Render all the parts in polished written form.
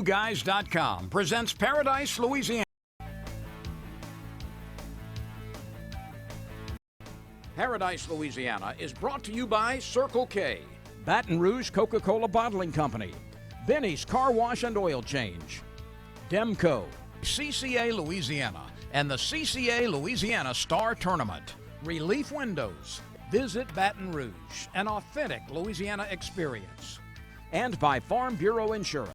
BarbecueGuys.com presents Paradise, Louisiana. Paradise, Louisiana is brought to you by Circle K, Baton Rouge Coca-Cola Bottling Company, Benny's Car Wash and Oil Change, Demco, CCA Louisiana, and the CCA Louisiana Star Tournament, Relief Windows, Visit Baton Rouge, an authentic Louisiana experience, and by Farm Bureau Insurance.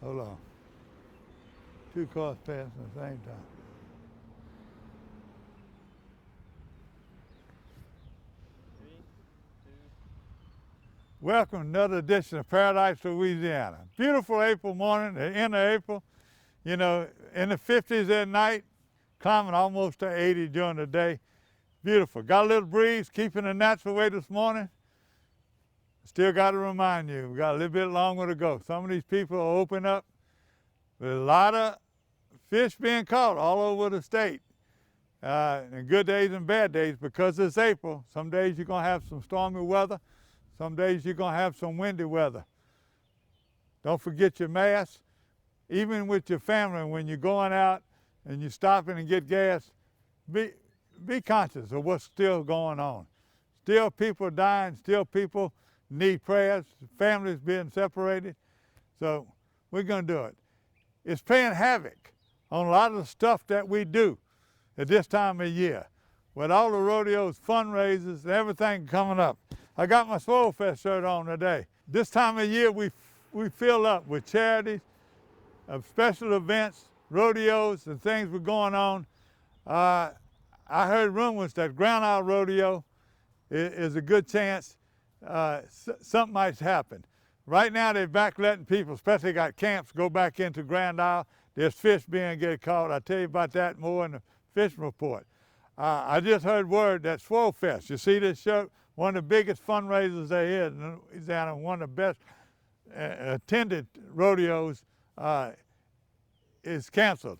Hold on. Two cars passing at the same time. Welcome to another edition of Paradise, Louisiana. Beautiful April morning, the end of April. You know, in the 50s at night, climbing almost to 80 during the day. Beautiful. Got a little breeze, keeping the natural way this morning. Still got to remind you, we got a little bit longer to go. Some of these people will open up with a lot of fish being caught all over the state. And good days and bad days, because it's April. Some days you're going to have some stormy weather. Some days you're going to have some windy weather. Don't forget your mask. Even with your family, when you're going out and you're stopping and get gas, be conscious of what's still going on. Still people dying, still people need prayers, families being separated. So we're going to do it. It's playing havoc on a lot of the stuff that we do at this time of year. With all the rodeos, fundraisers, and everything coming up. I got my Swole Fest shirt on today. This time of year we fill up with charities, special events, rodeos, and things were going on. I heard rumors that Ground Isle Rodeo is a good chance something might happen. Right now they're back letting people, especially got camps, go back into Grand Isle. There's fish being get caught. I'll tell you about that more in the fishing report. I just heard word that Swole Fest, you see this shirt? One of the biggest fundraisers there is in Louisiana, one of the best attended rodeos is canceled.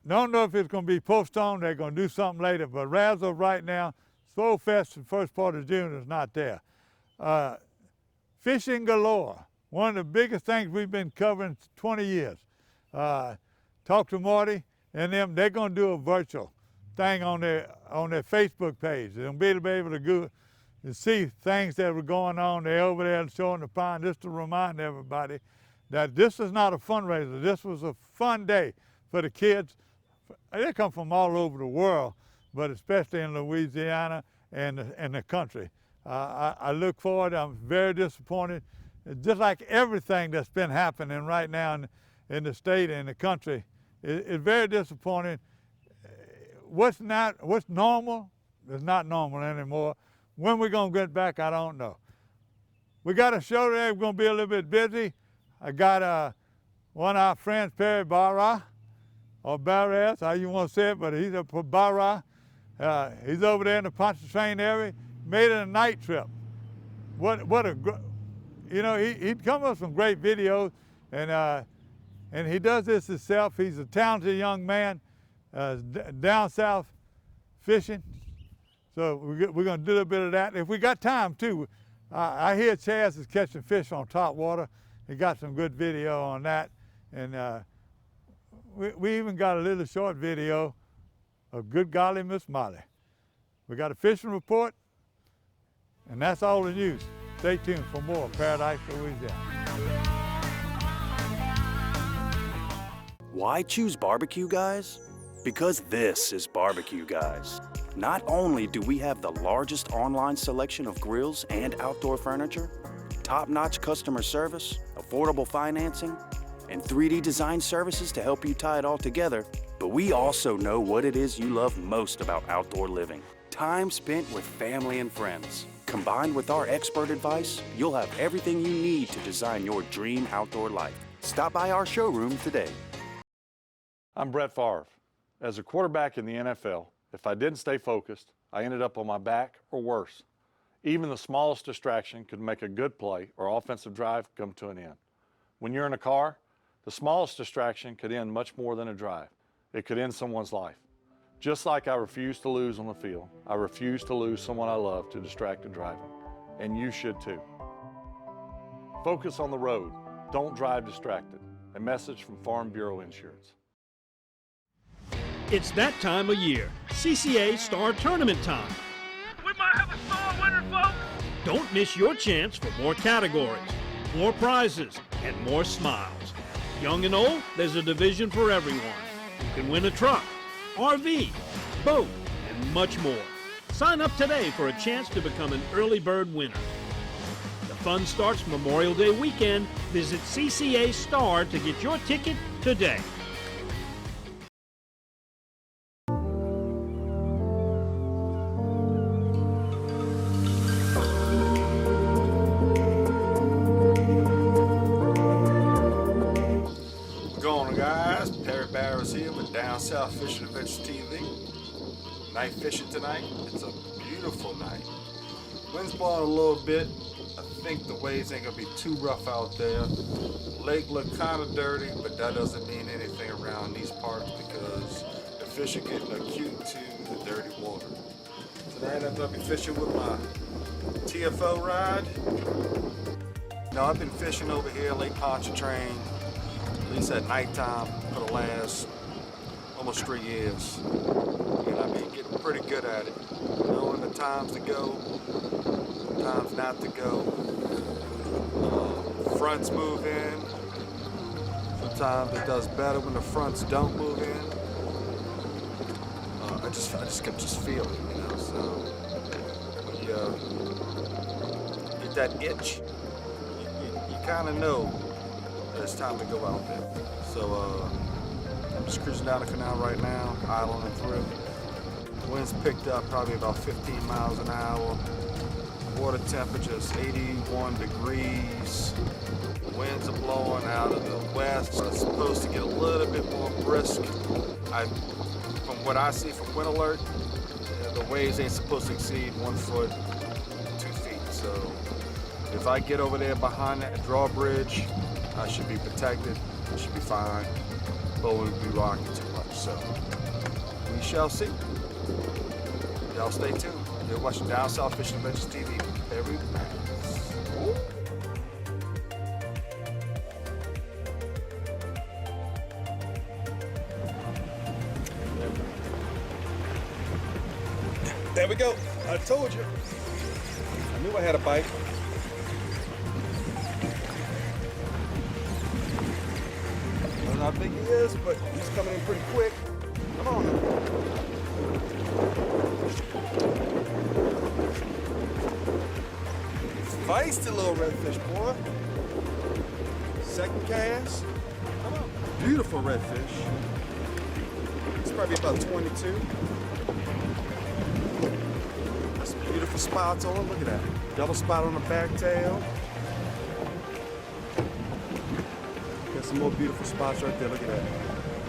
Don't know if it's going to be postponed, they're going to do something later, but as of right now, Swole Fest in the first part of June is not there. Fishing galore, one of the biggest things we've been covering 20 years. Talk to Marty and them, they're going to do a virtual thing on their Facebook page. They'll be able to go and see things that were going on. They're over there showing the pond, just to remind everybody that this is not a fundraiser. This was a fun day for the kids. They come from all over the world, but especially in Louisiana and the country. I look forward. I'm very disappointed. Just like everything that's been happening right now in the state and the country, it's very disappointing. What's normal is not normal anymore. When we're going to get back, I don't know. We got a show today. We're going to be a little bit busy. I got one of our friends, Perry Barra, or Barras, how you want to say it, but he's a Barra. He's over there in the Pontchartrain area. Made it a night trip. What a, you know, he'd come up with some great videos, and he does this himself. He's a talented young man, down south fishing. So we're going to do a little bit of that. If we got time too, I hear Chaz is catching fish on top water. He got some good video on that. And we even got a little short video of Good Golly Miss Molly. We got a fishing report, and that's all the news. Stay tuned for more Paradise, Louisiana. Why choose Barbecue Guys? Because this is Barbecue Guys. Not only do we have the largest online selection of grills and outdoor furniture, top-notch customer service, affordable financing, and 3D design services to help you tie it all together, but we also know what it is you love most about outdoor living. Time spent with family and friends. Combined with our expert advice, you'll have everything you need to design your dream outdoor life. Stop by our showroom today. I'm Brett Favre. As a quarterback in the NFL, if I didn't stay focused, I ended up on my back or worse. Even the smallest distraction could make a good play or offensive drive come to an end. When you're in a car, The smallest distraction could end much more than a drive. It could end someone's life. Just like I refuse to lose on the field, I refuse to lose someone I love to distracted driving. And you should too. Focus on the road. Don't drive distracted. A message from Farm Bureau Insurance. It's that time of year, CCA Star Tournament time. We might have a star winner, folks. Don't miss your chance for more categories, more prizes, and more smiles. Young and old, there's a division for everyone. You can win a truck, RV, boat, and much more. Sign up today for a chance to become an early bird winner. The fun starts Memorial Day weekend. Visit CCA Star to get your ticket today. Here with Down South Fishing Adventures TV. Night fishing tonight. It's a beautiful night. Wind's blowing a little bit. I think the waves ain't gonna be too rough out there. Lake look kind of dirty, but that doesn't mean anything around these parts because the fish are getting acute to the dirty water. Tonight I'm gonna be fishing with my TFO rod. Now I've been fishing over here Lake Pontchartrain, at least at nighttime for the last almost 3 years. And I've been getting pretty good at it. Knowing the times to go, times not to go. Fronts move in. Sometimes it does better when the fronts don't move in. I just can feel it, you know. So when you get that itch, you kind of know that it's time to go out there. So I'm just cruising down the canal right now, idling through. The wind's picked up probably about 15 miles an hour. Water temperature's 81 degrees. The winds are blowing out of the west. So it's supposed to get a little bit more brisk. From what I see from Wind Alert, the waves ain't supposed to exceed 1 foot, 2 feet. So if I get over there behind that drawbridge, I should be protected. I should be fine. But we won't be rocking too much. So we shall see. Y'all stay tuned. You're watching Down South Fishing Adventures TV every night. There we go. I told you. I knew I had a bite. I don't know how big he is, but he's coming in pretty quick. Come on now. Feisty little redfish, boy. Second cast. Come on. Beautiful redfish. It's probably about 22. That's some beautiful spots on him. Look at that. Double spot on the back tail. Got some more beautiful spots right there. Look at that.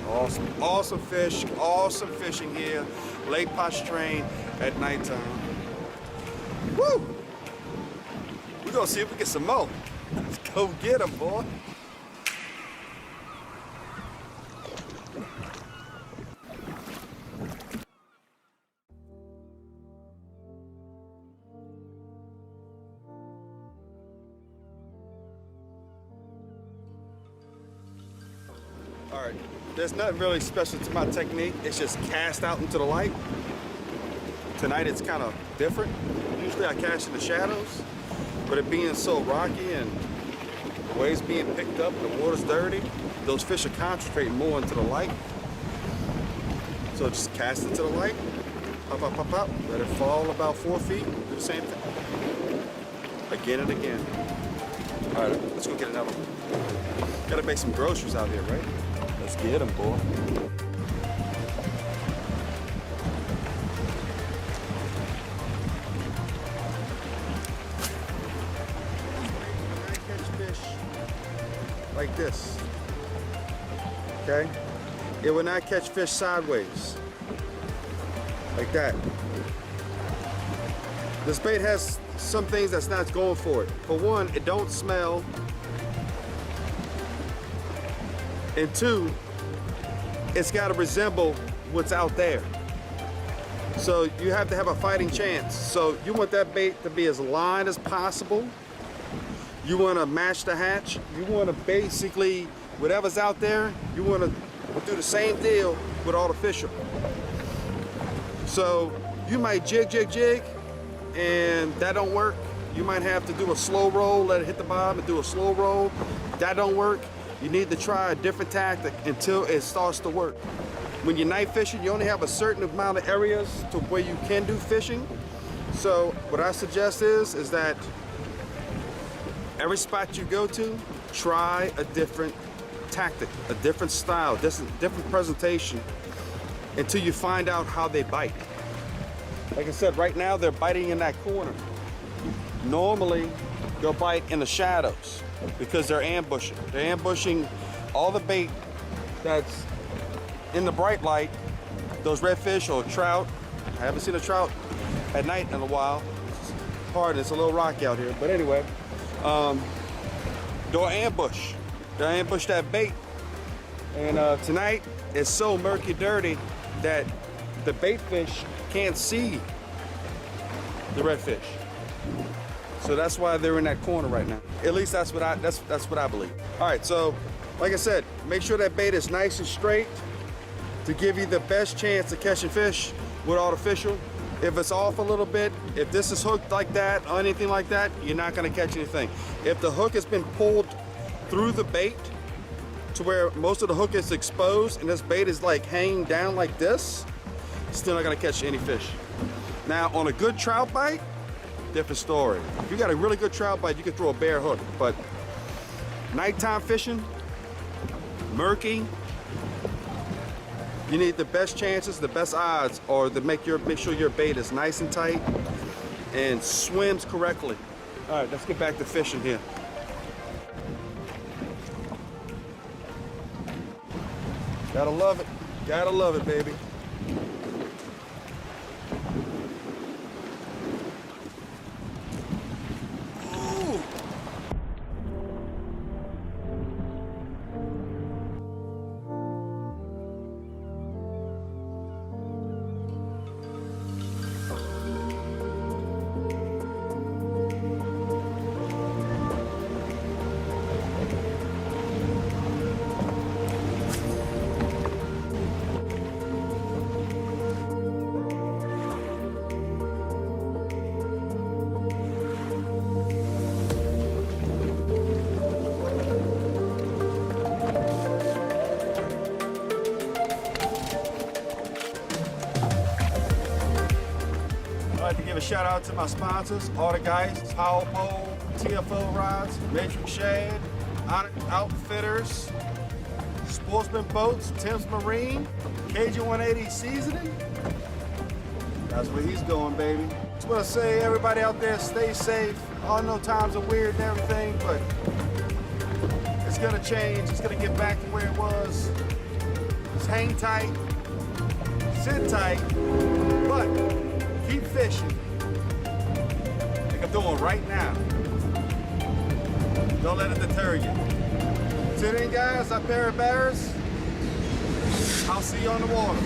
Awesome. Awesome fish. Awesome fishing here. Lake Pontchartrain at nighttime. Woo! We're gonna see if we get some more. Let's go get them, boy. All right, there's nothing really special to my technique. It's just cast out into the light. Tonight it's kind of different. Usually I cast in the shadows, but it being so rocky and the waves being picked up and the water's dirty, those fish are concentrating more into the light. So just cast into the light, pop, pop, pop, pop, let it fall about 4 feet, do the same thing. Again and again. All right, let's go get another one. Gotta make some groceries out here, right? Let's get them, boy. Like this, okay? It will not catch fish sideways, like that. This bait has some things that's not going for it. For one, it don't smell. And two, it's got to resemble what's out there. So you have to have a fighting chance. So you want that bait to be as lined as possible. You want to match the hatch. You want to basically, whatever's out there, you want to do the same deal with artificial. So you might jig, and that don't work. You might have to do a slow roll, let it hit the bottom and do a slow roll. That don't work. You need to try a different tactic until it starts to work. When you're night fishing, you only have a certain amount of areas to where you can do fishing. So what I suggest is that every spot you go to, try a different tactic, a different style, different presentation until you find out how they bite. Like I said, right now they're biting in that corner. Normally, they'll bite in the shadows because they're ambushing. They're ambushing all the bait that's in the bright light, those redfish or trout. I haven't seen a trout at night in a while. Pardon, it's a little rocky out here. But anyway, they'll ambush. They'll ambush that bait. And tonight, it's so murky dirty that the bait fish can't see the redfish. So that's why they're in that corner right now. At least that's what I believe. All right, so like I said, make sure that bait is nice and straight to give you the best chance of catching fish with artificial. If it's off a little bit, if this is hooked like that or anything like that, you're not gonna catch anything. If the hook has been pulled through the bait to where most of the hook is exposed and this bait is like hanging down like this, still not gonna catch any fish. Now, on a good trout bite, different story. If you got a really good trout bite, you can throw a bare hook, but nighttime fishing, murky, you need the best chances, the best odds, or to make sure your bait is nice and tight and swims correctly. All right, let's get back to fishing here. Gotta love it, baby. Ooh. I'd like to give a shout out to my sponsors, all the guys, Power Pole, TFO Rods, Matrix Shad, Outfitters, Sportsman Boats, Tim's Marine, KG180 Seasoning. That's where he's going, baby. Just want to say, everybody out there, stay safe. I know times are weird and everything, but it's gonna change. It's gonna get back to where it was. Just hang tight, sit tight, but keep fishing, like I'm doing right now. Don't let it deter you. Till then, guys, I'm Barry Barris. I'll see you on the water.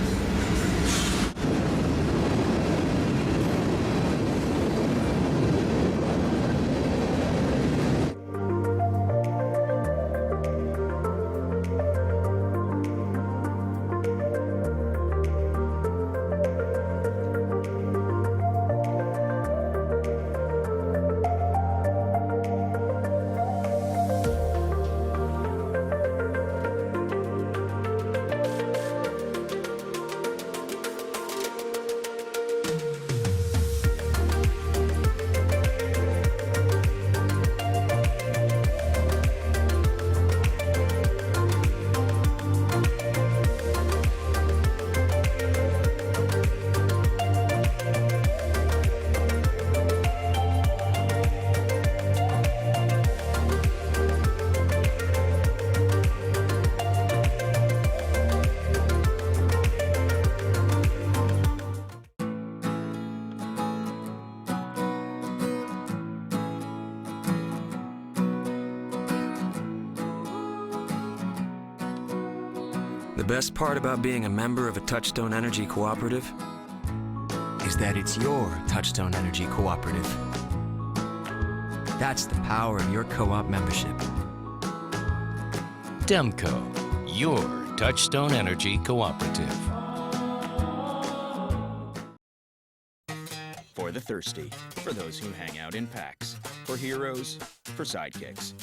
The best part about being a member of a Touchstone Energy Cooperative is that it's your Touchstone Energy Cooperative. That's the power of your co-op membership. Demco, your Touchstone Energy Cooperative. For the thirsty, for those who hang out in packs, for heroes, for sidekicks,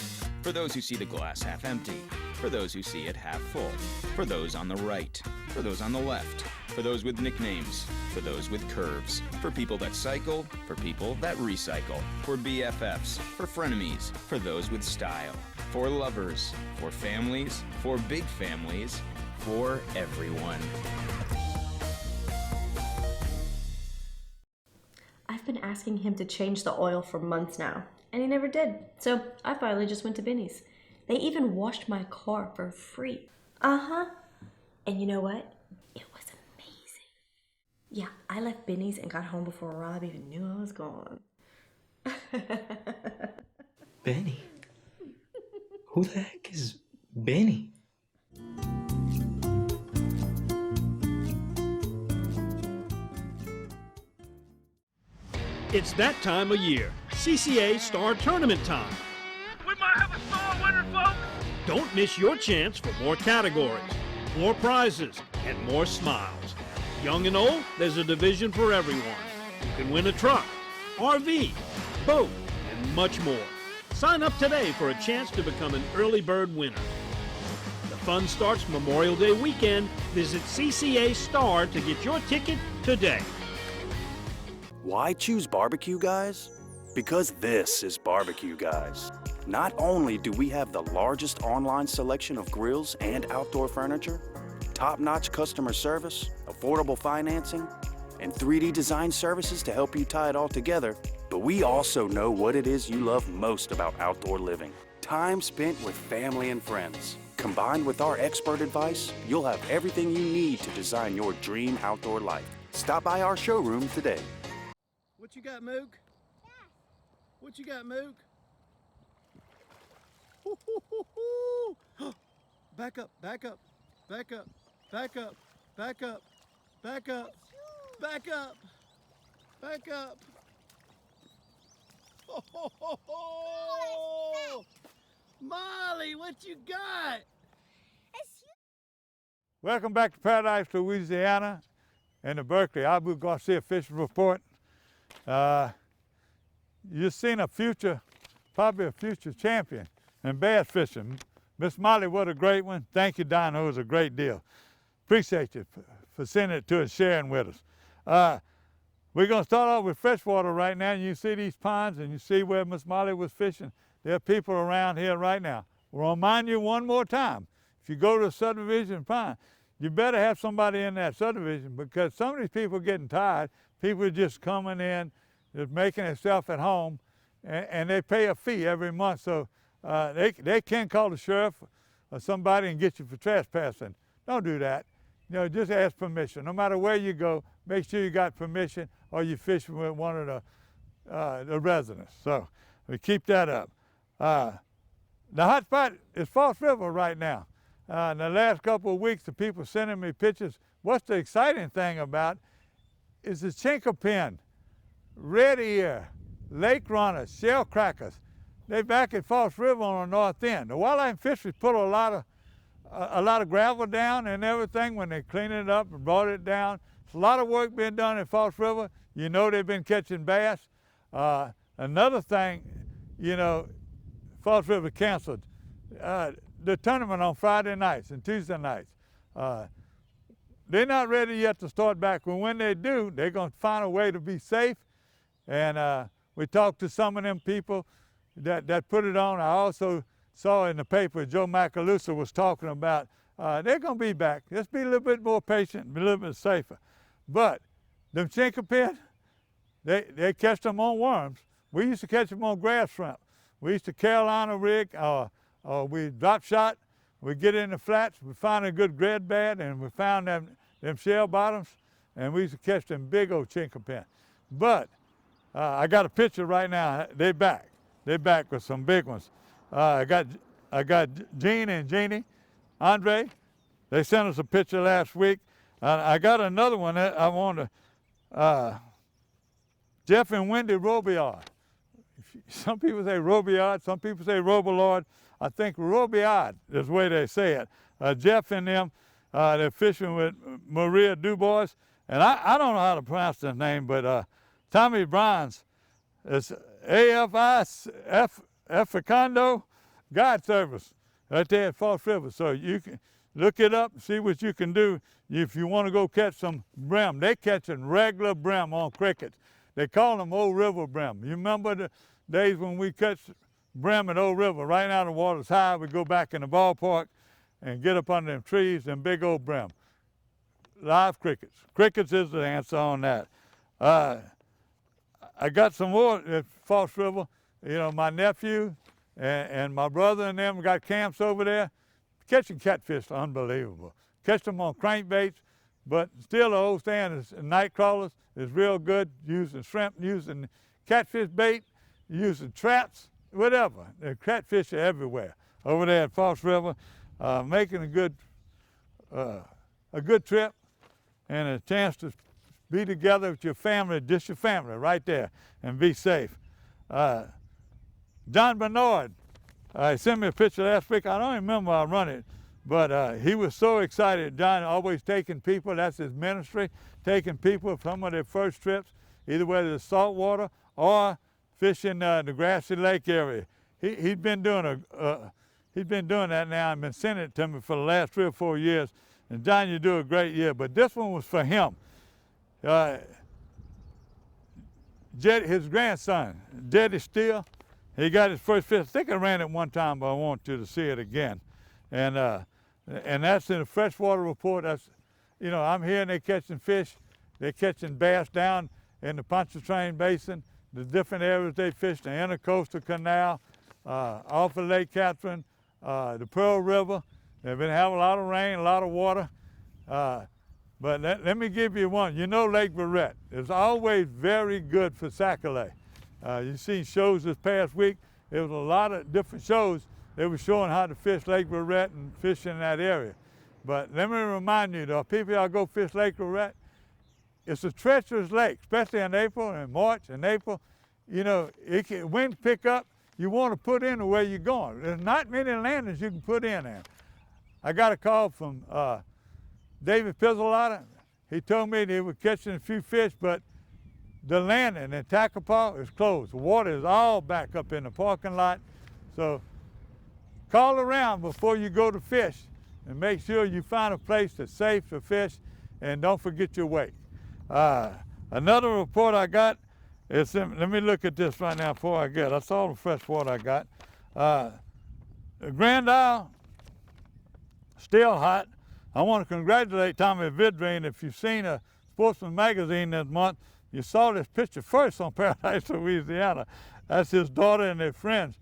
for those who see the glass half empty, for those who see it half full, for those on the right, for those on the left, for those with nicknames, for those with curves, for people that cycle, for people that recycle, for BFFs, for frenemies, for those with style, for lovers, for families, for big families, for everyone. I've been asking him to change the oil for months now, and he never did. So I finally just went to Benny's. They even washed my car for free. Uh-huh. And you know what? It was amazing. Yeah, I left Benny's and got home before Rob even knew I was gone. Benny? Who the heck is Benny? It's that time of year, CCA Star Tournament time. We might have a star winner, folks. Don't miss your chance for more categories, more prizes, and more smiles. Young and old, there's a division for everyone. You can win a truck, RV, boat, and much more. Sign up today for a chance to become an early bird winner. The fun starts Memorial Day weekend. Visit CCA Star to get your ticket today. Why choose Barbecue Guys? Because this is Barbecue Guys. Not only do we have the largest online selection of grills and outdoor furniture, top-notch customer service, affordable financing, and 3D design services to help you tie it all together, but we also know what it is you love most about outdoor living. Time spent with family and friends. Combined with our expert advice, you'll have everything you need to design your dream outdoor life. Stop by our showroom today. What you got, Mook? Yeah. What you got, Mook? Back up, back up, back up, back up, back up, back up, back up, back up. Molly, what you got? Welcome back to Paradise, Louisiana, and the Berkeley Abu Garcia Fishing Report. You've seen probably a future champion in bass fishing. Miss Molly, what a great one. Thank you, Dino, it was a great deal. Appreciate you for sending it to us, sharing with us. We're gonna start off with freshwater right now. You see these ponds and you see where Miss Molly was fishing. There are people around here right now. We'll remind you one more time. If you go to a subdivision pond, you better have somebody in that subdivision, because some of these people are getting tired. People are just coming in, just making themselves at home, and they pay a fee every month. So they can call the sheriff or somebody and get you for trespassing. Don't do that. You know, just ask permission. No matter where you go, make sure you got permission or you're fishing with one of the residents. So we keep that up. The hot spot is False River right now. In the last couple of weeks, the people sending me pictures. What's the exciting thing about is the chinkapin, red ear, lake runners, shell crackers. They're back at False River on the north end. The wildlife fisheries put a lot of gravel down and everything when they cleaned it up and brought it down. It's a lot of work being done at False River. You know they've been catching bass. Another thing, you know, False River canceled the tournament on Friday nights and Tuesday nights. They're not ready yet to start back, but when they do, they're going to find a way to be safe. And we talked to some of them people that put it on. I also saw in the paper Joe Macalusa was talking about they're going to be back. Just be a little bit more patient, be a little bit safer. But them chinkapin, they catch them on worms. We used to catch them on grass shrimp. We used to Carolina rig, we drop shot, we get in the flats, we find a good red bed, and we found them shell bottoms, and we used to catch them big old chinkapin. But I got a picture right now. They back. They're back with some big ones. I got Gene and Jeannie, Andre, They sent us a picture last week. I got another one that I want to, Jeff and Wendy Robillard. Some people say Robillard, some people say Robillard. I think Robillard is the way they say it. Jeff and them, they're fishing with Maria Dubois. And I don't know how to pronounce his name, but Tommy Brines is Africando Guide Service right there at False River. So you can look it up and see what you can do if you want to go catch some brim. They catching regular brim on crickets. They call them Old River brim. You remember the days when we catch brim at Old River, right now the water's high, we go back in the ballpark and get up under them trees, them big old brim. Live crickets. Crickets is the answer on that. I got some more at False River. You know, my nephew and my brother and them got camps over there. Catching catfish is unbelievable. Catch them on crankbaits, but still the old stand is night crawlers is real good, using shrimp, using catfish bait, using traps, whatever. The catfish are everywhere over there at False River, making a good trip and a chance to be together with your family, just your family right there, and be safe. John Bernard, he sent me a picture last week. I don't remember I run it, but he was so excited. John always taking people, that's his ministry, taking people from one of their first trips, either whether it's saltwater or fishing the grassy lake area. He's been doing that now and been sending it to me for the last 3 or 4 years. And John, you do a great year, but this one was for him. His grandson, Jetty Steele, he got his first fish. I think I ran it one time, but I want you to see it again. And that's in the freshwater report. That's, you know, I'm here and they're catching fish. They're catching bass down in the Pontchartrain Basin, the different areas they fish, the Intercoastal Canal, off of Lake Catherine, the Pearl River. They've been having a lot of rain, a lot of water. But let me give you one. You know Lake Barrette is always very good for sac-a-lait. You seen shows this past week. There was a lot of different shows. They were showing how to fish Lake Barrette and fish in that area. But let me remind you, though, people y'all go fish Lake Barrette, it's a treacherous lake, especially in April and March and April. You know, wind pick up, you want to put in the way you're going. There's not many landings you can put in there. I got a call from David Pizzolata. He told me they were catching a few fish, but the landing in Takapaw is closed. The water is all back up in the parking lot. So call around before you go to fish and make sure you find a place that's safe to fish, and don't forget your weight. Another report I got is, let me look at this right now before I get, that's all the fresh water I got. Grand Isle, still hot. I want to congratulate Tommy Vidrine. If you've seen a Sportsman magazine this month, you saw this picture first on Paradise, Louisiana. That's his daughter and their friends.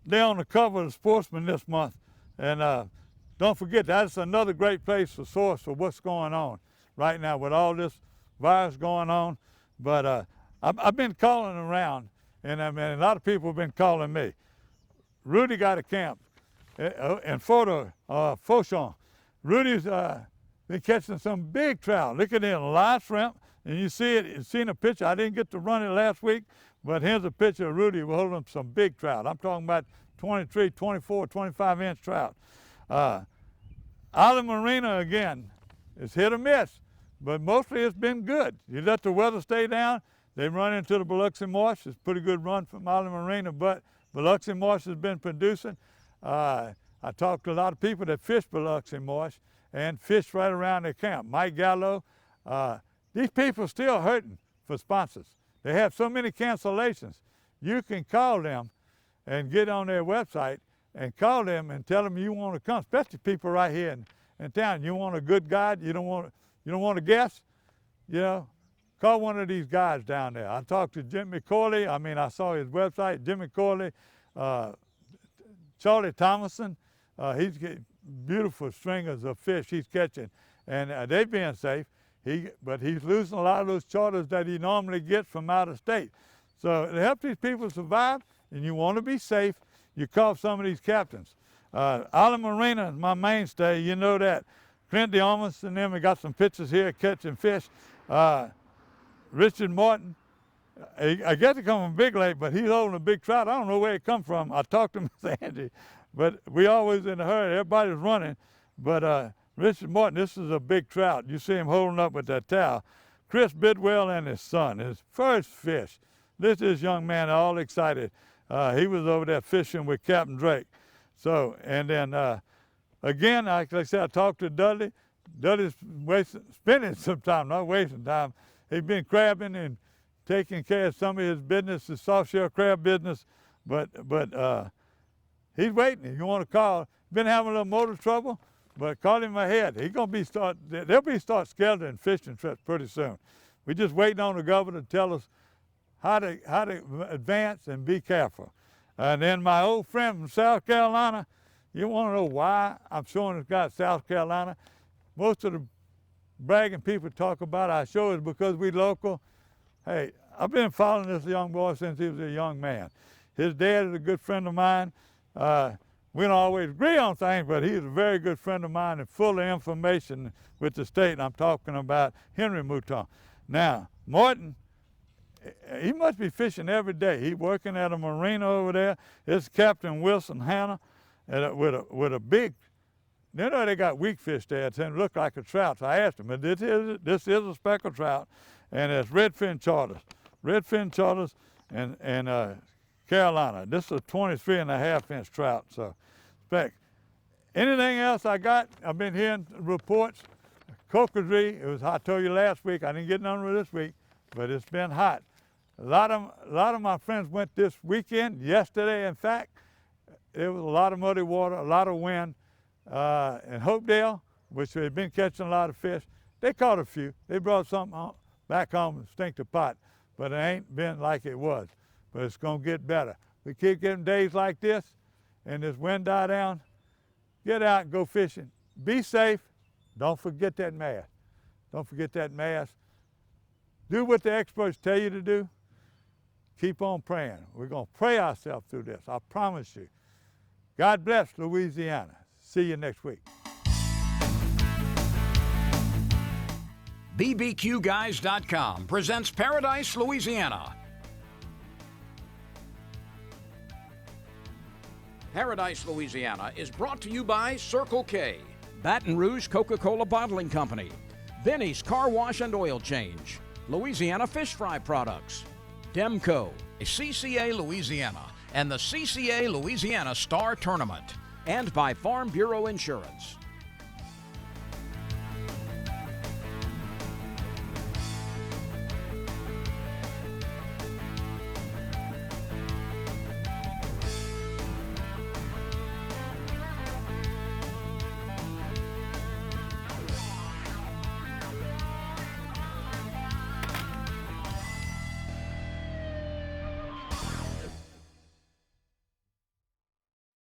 They're on the cover of the Sportsman this month. And don't forget, that's another great place to source for what's going on right now with all this virus going on. But I've been calling around, and I mean, a lot of people have been calling me. Rudy got a camp in Fauchon. Rudy's been catching some big trout. Look at them, live shrimp. And you see it, you've seen a picture. I didn't get to run it last week, but here's a picture of Rudy holding some big trout. I'm talking about 23, 24, 25-inch trout. Island Marina, again, is hit or miss, but mostly it's been good. You let the weather stay down, they run into the Biloxi Marsh. It's a pretty good run from Island Marina, but Biloxi Marsh has been producing. I talked to a lot of people that fish Biloxi Marsh and fish right around their camp. Mike Gallo, these people are still hurting for sponsors. They have so many cancellations. You can call them and get on their website and call them and tell them you want to come, especially people right here in town. You want a good guide, you don't want a guest, you know, call one of these guys down there. I talked to Jim McCorley, I saw his website, Jim McCorley, Charlie Thomason. He's getting beautiful stringers of fish he's catching, and they're being safe. But he's losing a lot of those charters that he normally gets from out of state. So to help these people survive, and you want to be safe, you call some of these captains. Island Marina is my mainstay, you know that. Clint DeArmas and them, we got some pictures here catching fish. Richard Martin, I guess he come from Big Lake, but he's holding a big trout. I don't know where it come from. I talked to Mr. Andy, but we always in a hurry. Everybody's running. But Richard Martin, this is a big trout. You see him holding up with that towel. Chris Bidwell and his son, his first fish. This is young man all excited. He was over there fishing with Captain Drake. So, and then again, like I said, I talked to Dudley. Dudley's spending some time, not wasting time. He's been crabbing and taking care of some of his business, his soft shell crab business, but he's waiting. If you want to call, been having a little motor trouble, but call him ahead. He's gonna be they'll be start scheduling fishing trips pretty soon. We're just waiting on the governor to tell us how to advance and be careful. And then my old friend from South Carolina, you want to know why I'm showing this guy South Carolina? Most of the bragging people talk about our show is because we local. Hey, I've been following this young boy since he was a young man. His dad is a good friend of mine. We don't always agree on things, but he's a very good friend of mine and full of information with the state. And I'm talking about Henry Mouton. Now, Martin, he must be fishing every day. He's working at a marina over there. It's Captain Wilson Hanna with a big, you know they got weak fish there. It looked like a trout. So I asked him, this is a speckled trout, and it's redfin charters and Carolina. This is a 23.5-inch trout. So, speck. Anything else I got? I've been hearing reports. Cocodrie, I told you last week, I didn't get none of it this week, but it's been hot. A lot of my friends went this weekend, yesterday in fact. There was a lot of muddy water, a lot of wind. In Hopedale, which they've been catching a lot of fish, they caught a few. They brought something back home and stink the pot, but it ain't been like it was. But it's gonna get better. We keep getting days like this and this wind die down, get out and go fishing. Be safe. Don't forget that mask. Don't forget that mask. Do what the experts tell you to do. Keep on praying. We're going to pray ourselves through this, I promise you. God bless Louisiana. See you next week. BBQGuys.com presents Paradise, Louisiana. Paradise, Louisiana is brought to you by Circle K, Baton Rouge Coca-Cola Bottling Company, Benny's Car Wash and Oil Change, Louisiana Fish Fry Products, Demco, CCA Louisiana, and the CCA Louisiana Star Tournament, and by Farm Bureau Insurance.